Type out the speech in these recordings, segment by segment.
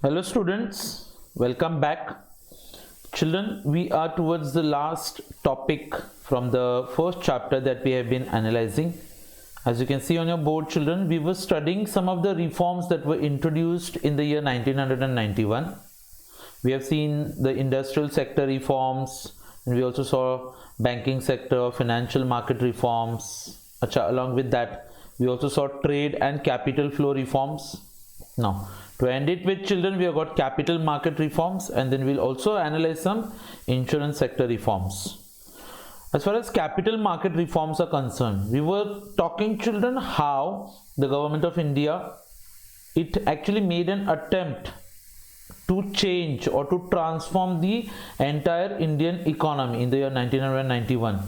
Hello students, welcome back. Children, we are towards the last topic from the first chapter that we have been analyzing. As you can see on your board, children, we were studying some of the reforms that were introduced in the year 1991. We have seen the industrial sector reforms, and we also saw banking sector, financial market reforms. Along with that, we also saw trade and capital flow reforms. Now, to end it with, children, we have got capital market reforms, and then we'll also analyze some insurance sector reforms. As far as capital market reforms are concerned, we were talking, children, how the government of India, it actually made an attempt to change or to transform the entire Indian economy in the year 1991.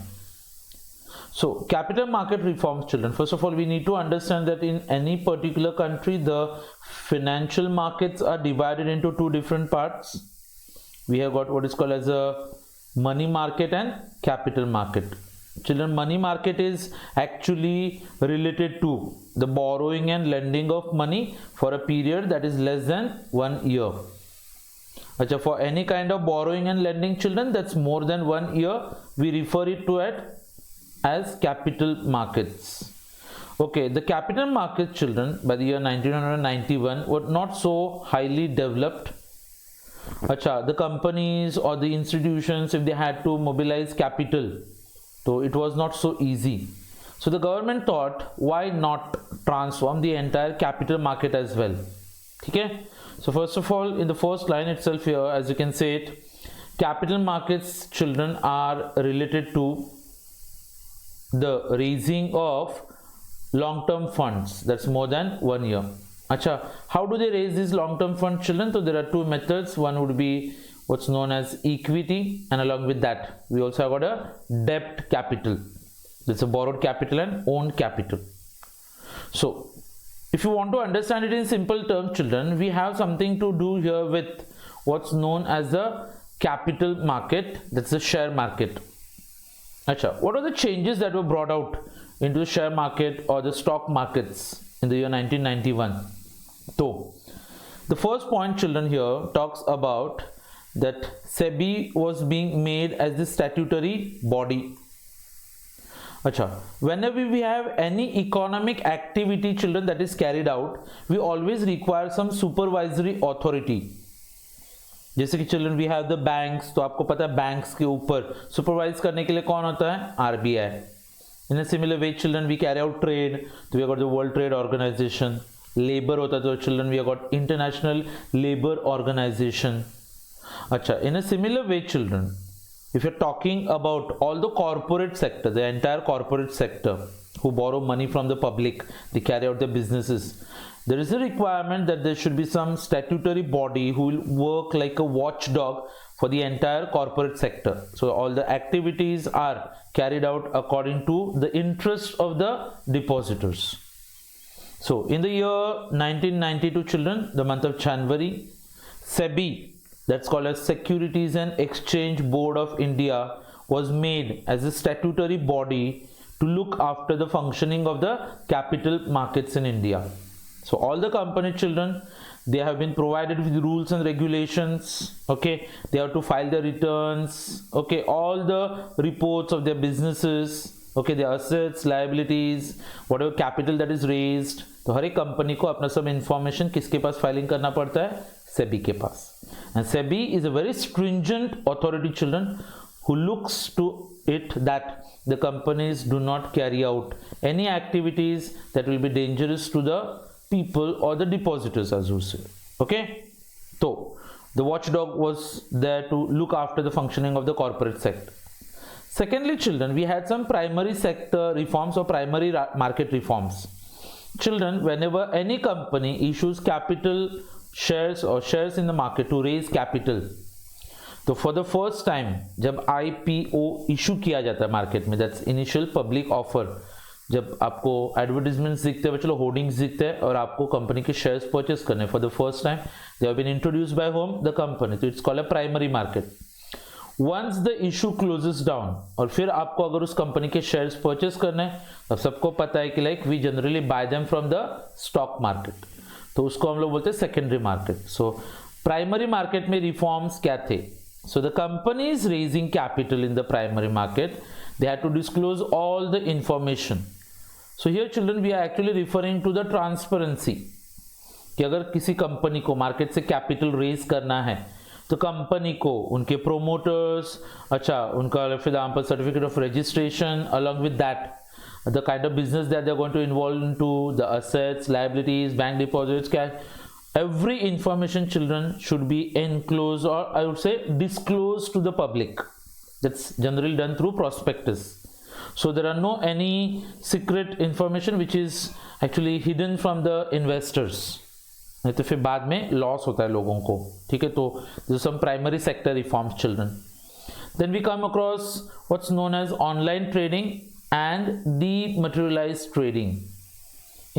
So, capital market reforms, children. First of all, we need to understand that in any particular country, the financial markets are divided into two different parts. We have got what is called as a money market and capital market. Children, money market is actually related to the borrowing and lending of money for a period that is less than 1 year. For any kind of borrowing and lending, children, that's more than 1 year, we refer it to it as capital markets. Okay, the capital market, children, by the year 1991 were not so highly developed. The companies or the institutions, if they had to mobilize capital, so it was not so easy. So the government thought, why not transform the entire capital market as well? Okay. So first of all, in the first line itself here, as you can see it, capital markets, children, are related to the raising of long-term funds that's more than 1 year. How do they raise these long-term funds, children? So there are two methods. One would be what's known as equity, and along with that we also have got a debt capital. That's a borrowed capital and owned capital. So if you want to understand it in simple terms, children, we have something to do here with what's known as the capital market, that's the share market. What are the changes that were brought out into the share market or the stock markets in the year 1991? So, the first point, children, here talks about that SEBI was being made as the statutory body. Whenever we have any economic activity, children, that is carried out, we always require some supervisory authority. जैसे कि children we have the banks, तो आपको पता है banks के ऊपर supervise करने के लिए कौन होता है? RBI. In a similar way, children, we carry out trade, तो we have got the world trade organisation. Labour होता है तो children we have got international labour organisation. In a similar way, children, if you're talking about all the corporate sector, the entire corporate sector who borrow money from the public, they carry out their businesses, there is a requirement that there should be some statutory body who will work like a watchdog for the entire corporate sector. So all the activities are carried out according to the interest of the depositors. So in the year 1992, children, the month of January, SEBI, that's called as Securities and Exchange Board of India, was made as a statutory body to look after the functioning of the capital markets in India. So all the company, children, they have been provided with rules and regulations. Okay, they have to file their returns. Okay, all the reports of their businesses. Okay, their assets, liabilities, whatever capital that is raised. तो हर एक company को अपना सब information किसके पास filing करना पड़ता है? सेबी के पास. And SEBI is a very stringent authority, children, who looks to it that the companies do not carry out any activities that will be dangerous to the people or the depositors, as you say. Okay, so the watchdog was there to look after the functioning of the corporate sector. Secondly, children, we had some primary sector reforms or primary market reforms. Children, whenever any company issues capital shares or shares in the market to raise capital, तो for the first time जब IPO issue किया जाता है market में, that's initial public offer, जब आपको advertisements दिखते हैं, चलो होर्डिंग्स दिखते हैं और आपको कंपनी के शेयर्स परचेस करने for the first time, they have been introduced by home the company, तो it's called a primary market. Once the issue closes down, और फिर आपको अगर उस कंपनी के शेयर्स परचेस करने हैं, तब सबको पता है कि like we generally buy them from the stock market. तो उसको हम लोग बोलते हैं secondary market. So primary market में रिफॉर्म्स क्या थे? So the companies raising capital in the primary market, they had to disclose all the information. So here children we are actually referring to the transparency, कि अगर किसी company को market से capital raise करना है तो कंपनी को उनके प्रोमोटर्स, अच्छा उनका for example certificate of registration, along with that the kind of business that they're going to involve into, the assets, liabilities, bank deposits, cash, every information children should be enclosed, or I would say disclosed to the public. That's generally done through prospectus. So there are no any secret information which is actually hidden from the investors, नहीं तो फिर बाद में loss होता है लोगों को. ठीक है, तो this is some primary sector reforms children. Then we come across what's known as online trading and dematerialized trading.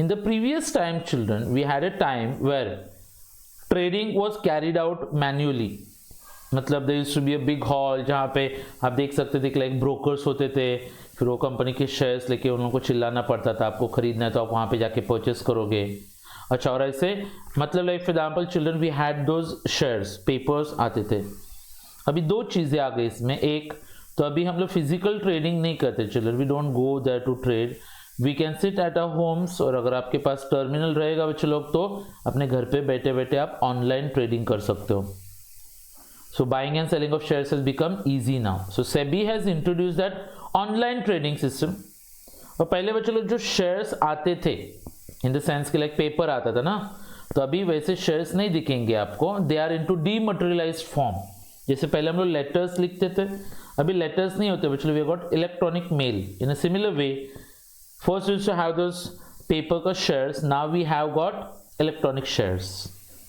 In the previous time children, we had a time where trading was carried out manually. मतलब there used to be a big hall जहाँ पे आप देख सकते थे कि like brokers होते थे, फिर वो कंपनी के शेयर्स लेके उन लोगों को चिल्लाना पड़ता था, आपको खरीदना है तो आप वहाँ पे जाके परचेस करोगे. अच्छा, और ऐसे मतलब like for example children we had those shares, papers आते थे. अभी दो चीज़ें आ गई इसमें. एक तो अभी हम लोग फिजिकल ट्रेडिंग नहीं करते children, we don't go there to trade, we can sit at our homes, और अगर आपके पास टर्मिनल रहेगा बच्चे लोग तो अपने घर पे बैठे बैठे आप ऑनलाइन ट्रेडिंग कर सकते हो. So buying and selling of shares has become easy now. So SEBI has introduce that online trading system. और पहले बच्चे लोग जो शेयर्स आते थे इन द सेंस कि लाइक पेपर आता था ना, तो अभी वैसे शेयर्स नहीं दिखेंगे आपको, they are into dematerialised form. जैसे पहले हम लोग लेटर्स लिखते थे, अभी लेटर्स नहीं होते बच्चों, we got electronic mail. In a similar way first used to have those paper का shares, now we have got electronic shares.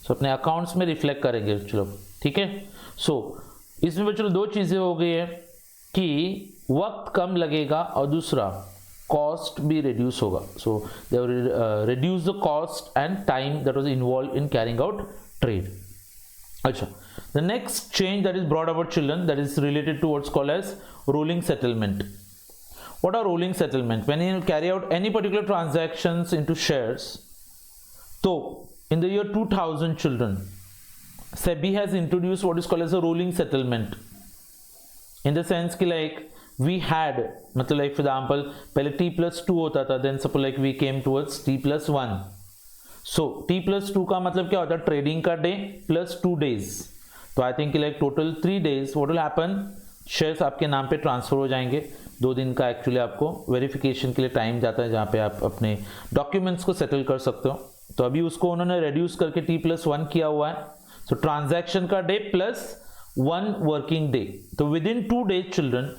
So अपने अकाउंट्स में रिफ्लेक्ट करेंगे बच्चों. ठीक है, सो इसमें बच्चों दो चीज़ें हो गई है कि वक्त कम लगेगा और दूसरा कॉस्ट भी रिड्यूस होगा. So they reduce the cost and time that was involve in carrying out trade. अच्छा, the next change that is brought about children, that is related to what's called as rolling settlement. What are rolling settlement? When you carry out any particular transactions into shares, so in the year 2000 children, SEBI has introduced what is called as a rolling settlement, in the sense कि like we had, मतलब like for example पहले T+2 होता था, then suppose like we came towards T+1. So T+2 का मतलब क्या होता है? ट्रेडिंग का डे प्लस 2 days. तो I think like total 3 days what will happen, shares आपके नाम पे ट्रांसफर हो जाएंगे. 2 दिन का एक्चुअली आपको वेरिफिकेशन के लिए टाइम जाता है, जहाँ पे आप अपने डॉक्यूमेंट्स को सेटल कर सकते हो. तो अभी उसको उन्होंने रिड्यूस करके T+1 किया हुआ है. सो ट्रांजैक्शन का डे प्लस 1 वर्किंग डे. तो with in 2 days children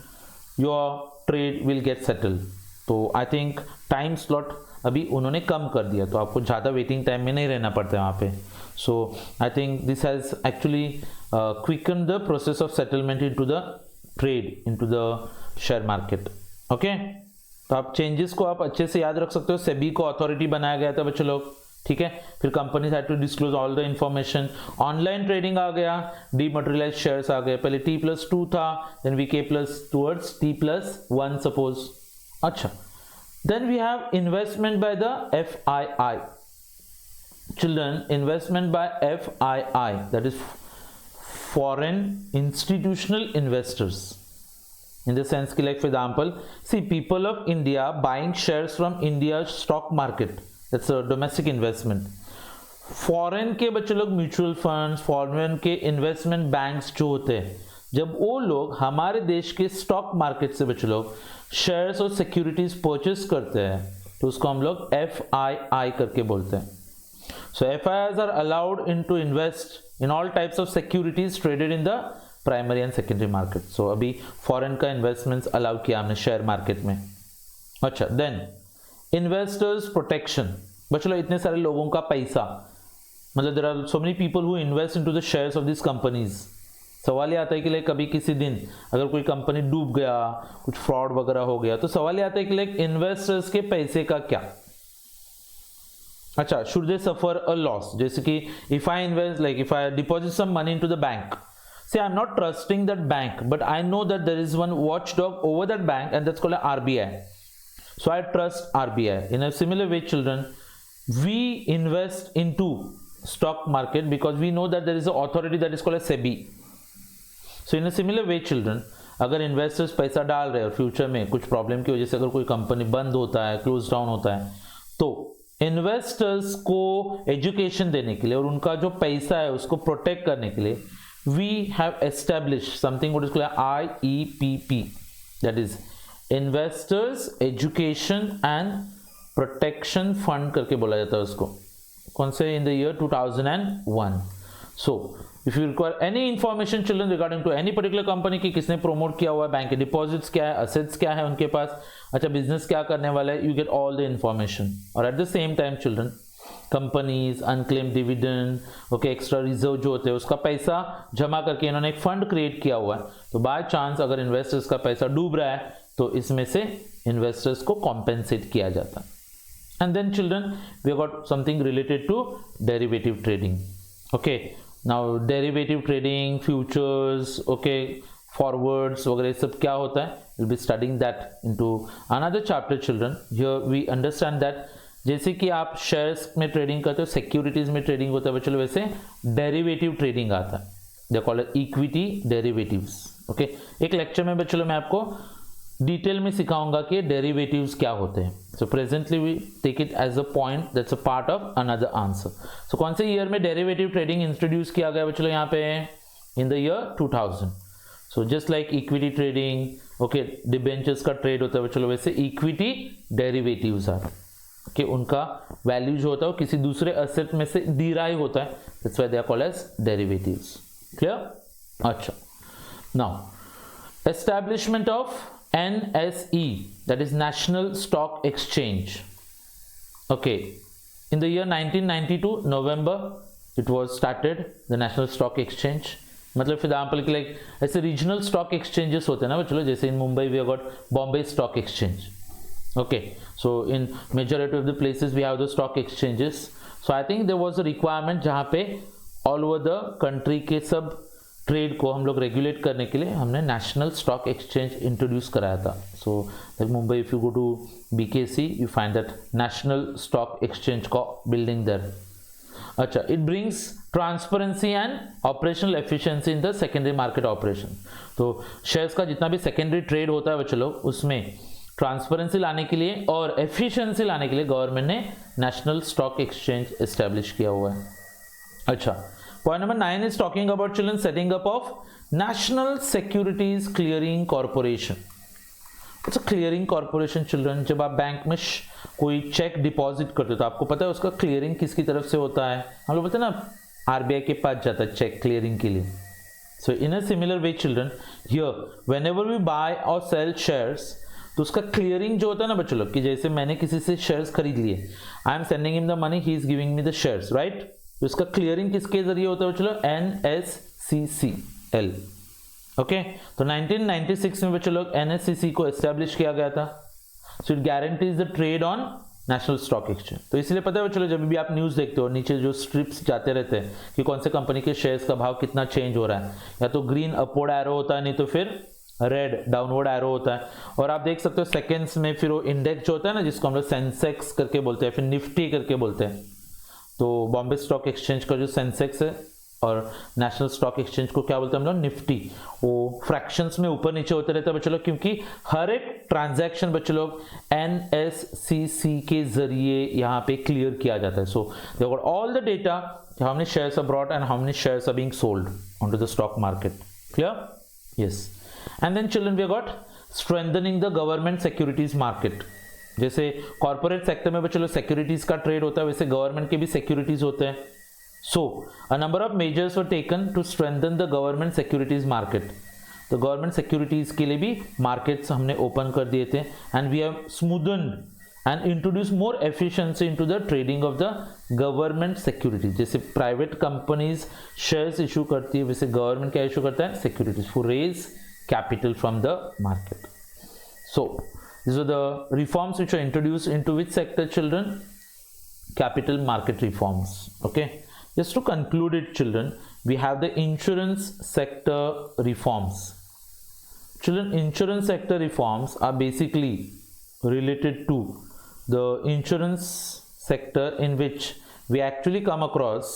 your trade will get settle. तो आई थिंक टाइम स्लॉट अभी उन्होंने कम कर दिया, तो आपको ज़्यादा वेटिंग टाइम में नहीं रहना पड़ता है वहाँ पे. So I think this has actually quicken the process of settlement into the trade, into the share market. Okay, तो आप चेंजेस को आप अच्छे से याद रख सकते हो. सेबी को अथॉरिटी बनाया गया था बच्चे लोग. ठीक है, फिर companies had to disclose all the information. Online trading आ गया, डीमटेरियलाइज्ड शेयर्स आ गए. पहले T+2 था, देन वी के प्लस टूवर्ड्स T+1 सपोज. अच्छा, then we have investment by the FII. Children, investment by FII, that is foreign institutional investors, in the sense ki like for example, see people of India buying shares from India's stock market, that's a domestic investment. Foreign के बच्चे लोग mutual funds, foreign के investment banks जो होते हैं, जब वो लोग हमारे देश के स्टॉक मार्केट से बच्चे लोग शेयर्स और सिक्योरिटीज परचेस करते हैं, तो उसको हम लोग FII करके बोलते हैं. So FIIs are allowed in to invest in all types of securities traded in the primary and secondary market. So अभी फॉरेन का इन्वेस्टमेंट्स अलाउ किया हमने शेयर मार्केट में. अच्छा, देन इन्वेस्टर्स प्रोटेक्शन. बच्चों लोग इतने सारे लोगों का पैसा, मतलब there are so many people who invest into the shares of this companies. सवाल ये आता है कि लाइक कभी किसी दिन अगर कोई कंपनी डूब गया, कुछ फ्रॉड वगैरह हो गया, तो सवाल ये आता है कि लाइक इन्वेस्टर्स के पैसे का क्या. अच्छा, should they suffer a loss? जैसे कि if I invest, like if I deposit some money into the bank, say I'm not trusting that bank, but I know that there is one watchdog over that bank, and that's called a RBI. So I trust RBI. In a similar way, children, we invest into stock market because we know that there is an authority that is called as SEBI. So in a similar way children, अगर investors पैसा डाल रहे हैं और future में कुछ problem की वजह से अगर कोई कंपनी बंद होता है, क्लोज डाउन होता है, तो इन्वेस्टर्स को एजुकेशन देने के लिए और उनका जो पैसा है उसको प्रोटेक्ट करने के लिए we have establish something what is called IEPP, that is investors education and protection fund करके बोला जाता है उसको. कौन से? In the year 2001. So if you require any information children regarding to any particular company की किसने प्रमोट किया हुआ है, बैंक के डिपॉजिट्स क्या है, असेट्स क्या है उनके पास, अच्छा बिजनेस क्या करने वाला है, you get all the information. और at the same time children companies unclaimed dividend, okay, extra reserve जो होते हैं उसका पैसा जमा करके इन्होंने एक फंड क्रिएट किया हुआ है. तो बाय चांस अगर इन्वेस्टर्स का पैसा डूब रहा है तो इसमें से इन्वेस्टर्स को कॉम्पेंसेट किया जाता है. And then children we have got something related to derivative trading. Okay, now derivative trading, futures, okay, forwards वगैरह सब क्या होता है, we'll be studying that into another chapter children. Here we understand that जैसे कि आप शेयर्स में trading करते हो, सिक्योरिटीज में ट्रेडिंग होता है बच्चों, वैसे डेरिवेटिव ट्रेडिंग आता है, they call it equity derivatives. Okay, एक लेक्चर में बच्चों मैं आपको डिटेल में सिखाऊंगा कि डेरिवेटिव्स क्या होते हैं. So presently we take it as a point that's a part of another answer. So कौन से ईयर में डेरिवेटिव ट्रेडिंग इंट्रोड्यूस किया गया बच्चों यहाँ पे? इन the year 2000. So just like equity trading, okay, debentures का ट्रेड होता है बच्चों, वैसे इक्विटी डेरिवेटिव्स आर कि उनका वैल्यू जो होता है वो किसी दूसरे असेट में से डिराइव होता है, that's why they are called as derivatives. Clear? अच्छा, now establishment of NSE, that is National Stock Exchange. Okay, in the year 1992 November it was started, the National Stock Exchange. मतलब for example कि like ऐसे regional stock exchanges होते हैं ना बच्चों, जैसे in Mumbai we have got Bombay stock exchange. Okay, so in majority of the places we have the stock exchanges. So I think there was a requirement जहाँ पे all over the country के सब trade को हम लोग रेगुलेट करने के लिए हमने नेशनल स्टॉक एक्सचेंज इंट्रोड्यूस कराया था. So like Mumbai if you go to BKC you find that national stock exchange का बिल्डिंग देयर. अच्छा, it brings transparency and operational efficiency in the secondary market operation. तो shares का जितना भी secondary trade होता है बच्चों लोग, उसमें ट्रांसपेरेंसी लाने के लिए और एफिशिएंसी लाने के लिए गवर्नमेंट ने नेशनल स्टॉक एक्सचेंज एस्टेब्लिश किया हुआ है. अच्छा, point number 9 is talking about children setting up of National Securities Clearing Corporation. It's a clearing corporation children. जब आप बैंक में कोई चेक डिपॉजिट करते हो तो आपको पता है उसका क्लियरिंग किसकी तरफ से होता है. हम लोग बोलते हैं ना RBI के पास जाता है चेक क्लियरिंग के लिए. So in a similar way children, here whenever we buy or sell shares, तो उसका क्लियरिंग जो होता है ना बच्चों लोग, कि जैसे मैंने किसी से शेयर्स खरीद लिए, I am sending him the money, he is giving me the shares, right. तो इसका क्लियरिंग किसके जरिए होता है बच्चों? NSCCL. ओके, तो 1996 में बच्चों लोग NSCC को एस्टेब्लिश किया गया था. So it guarantees the trade on national stock exchange. तो इसलिए पता है बच्चों, जब भी आप न्यूज़ देखते हो नीचे जो स्ट्रिप्स जाते रहते हैं कि कौन से कंपनी के शेयर्स का भाव कितना चेंज हो रहा है, या तो ग्रीन अपवर्ड एरो होता है, नहीं तो फिर रेड डाउनवर्ड एरो होता है. और आप देख सकते हो सेकेंड्स में फिर वो इंडेक्स जो होता है ना, जिसको हम लोग सेंसेक्स करके बोलते हैं, फिर निफ्टी करके बोलते हैं. तो बॉम्बे स्टॉक एक्सचेंज का जो सेंसेक्स है और नेशनल स्टॉक एक्सचेंज को क्या बोलते हैं हम लोग? निफ्टी. वो फ्रैक्शंस में ऊपर नीचे होते रहता है बच्चों लोग, क्योंकि हर एक ट्रांजैक्शन बच्चों लोग NSCC के जरिए यहाँ पे क्लियर किया जाता है. So they got all the data, how many shares are brought and how many shares are being sold on to the stock market. Clear? Yes. And then children we got strengthening the government securities market. जैसे corporate sector में बच्चों securities का trade होता है, वैसे government के भी securities होते हैं. So a number of measures were taken to strengthen the government securities market. तो गवर्नमेंट सिक्योरिटीज के लिए भी मार्केट्स हमने ओपन कर दिए थे, and we have smoothened and introduce more efficiency into the trading of the government securities. जैसे private companies shares issue करती है, वैसे गवर्नमेंट क्या इशू करता है? Securities, for raise capital from the market. So these are the reforms which are introduced into which sector children? Capital market reforms. Okay, just to conclude it children, we have the insurance sector reforms. Children, insurance sector reforms are basically related to the insurance sector in which we actually come across,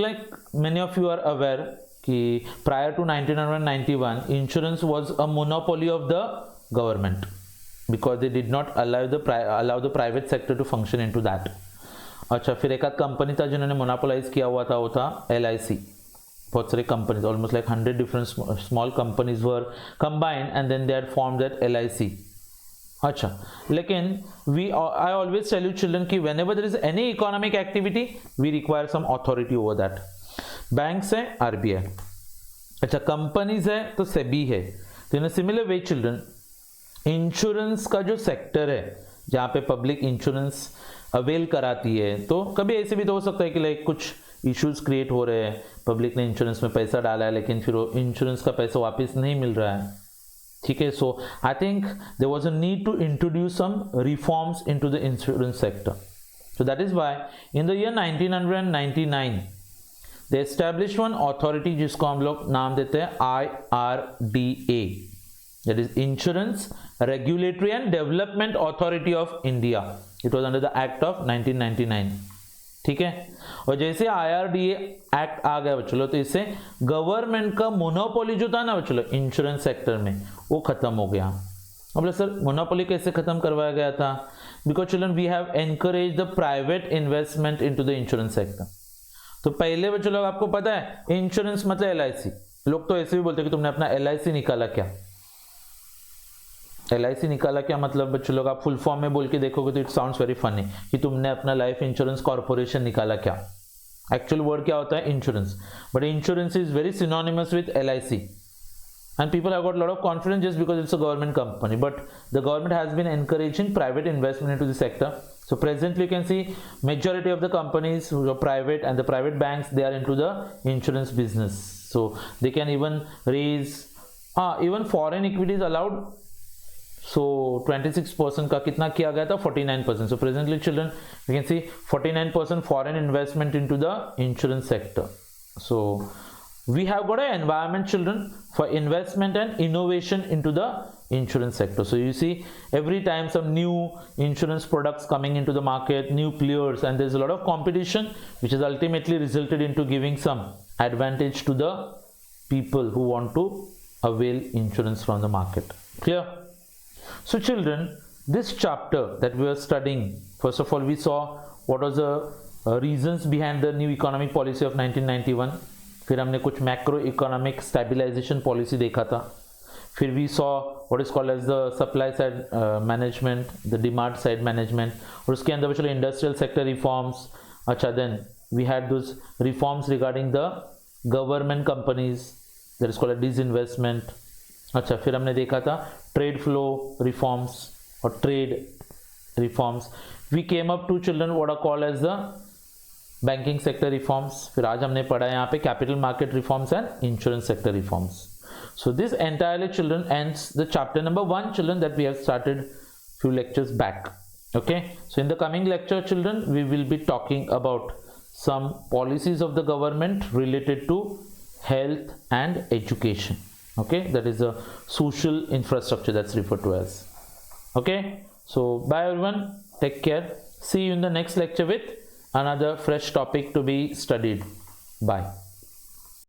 like many of you are aware, कि prior to 1991, insurance was a monopoly of the government because they did not allow the private sector to function into that. अच्छा, फिर एक आध company था जिन्होंने monopolise किया हुआ था, वो था LIC. बहुत सारे companies, almost like 100 different small companies were combined and then they had formed that LIC. अच्छा, लेकिन I always tell you children कि whenever there is any economic activity we require some authority over that. Banks है RBI, अच्छा companies है तो सेबी है. तो in similar way children, insurance का जो सेक्टर है जहाँ पे पब्लिक इंश्योरेंस अवेल कराती है, तो कभी ऐसे भी तो हो सकता है कि लाइक कुछ इश्यूज क्रिएट हो रहे हैं, पब्लिक ने इंश्योरेंस में पैसा डाला है लेकिन फिर वो इंश्योरेंस का पैसा वापस नहीं मिल रहा है. ठीक है, so I think there was a need to introduce some reforms into the insurance sector. So that is why in the year 1999 they established one authority जिसको हम लोग नाम देते हैं IRDA, that is Insurance Regulatory and Development Authority of India. It was under the Act of 1999. ठीक है, और जैसे IRDA एक्ट आ गया बच्चों, तो इससे गवर्नमेंट का मोनोपोली जो था ना बच्चों इंश्योरेंस सेक्टर में, वो खत्म हो गया. अब सर मोनोपोली कैसे खत्म करवाया गया था? Because children we have encourage the private investment into the insurance sector. तो पहले बच्चों लोग आपको पता है इंश्योरेंस मतलब LIC. लोग तो ऐसे भी बोलते हैं कि तुमने अपना LIC निकाला क्या. LIC निकाला क्या मतलब बच्चों लोग, आप फुल फॉर्म में बोल के देखोगे तो इट साउंड्स वेरी फनी कि तुमने अपना लाइफ इंश्योरेंस कॉर्पोरेशन निकाला क्या. एक्चुअल वर्ड क्या होता है? Insurance. But insurance is very synonymous with LIC and people have got a lot of confidence just because it's a government company, but the government has been encouraging private investment into the sector. So presently you can see majority of the companies who are private and the private banks, they are into the insurance business, so they can even raise even foreign equity is allowed. So 26% का कितना किया गया था? 49%. So presently children you can see 49% foreign investment into the insurance sector. So we have got an environment children for investment and innovation into the insurance sector. So you see every time some new insurance products coming into the market, new players, and there's a lot of competition which has ultimately resulted into giving some advantage to the people who want to avail insurance from the market. Clear? So children, this chapter that we are studying, first of all we saw what was the reasons behind the new economic policy of 1991. फिर हमने कुछ macro economic stabilization policy देखा था. फिर we saw what is called as the supply side management, the demand side management, और उसके अंदर चलो इंडस्ट्रियल सेक्टर रिफॉर्म्स. अच्छा, then we had those reforms regarding the government companies, that is called disinvestment. अच्छा, फिर हमने देखा था ट्रेड फ्लो रिफॉर्म्स और trade reforms. We came up to children what are called as the banking sector reforms. फिर आज हमने पढ़ा है यहाँ पे capital market reforms and insurance sector reforms. So this entirely children ends the chapter number 1 children that we have started few lectures back. Okay, so in the coming lecture children we will be talking about some policies of the government related to health and education. Okay, that is a social infrastructure that's referred to as. Okay, so bye everyone, take care, see you in the next lecture with another fresh topic to be studied. Bye.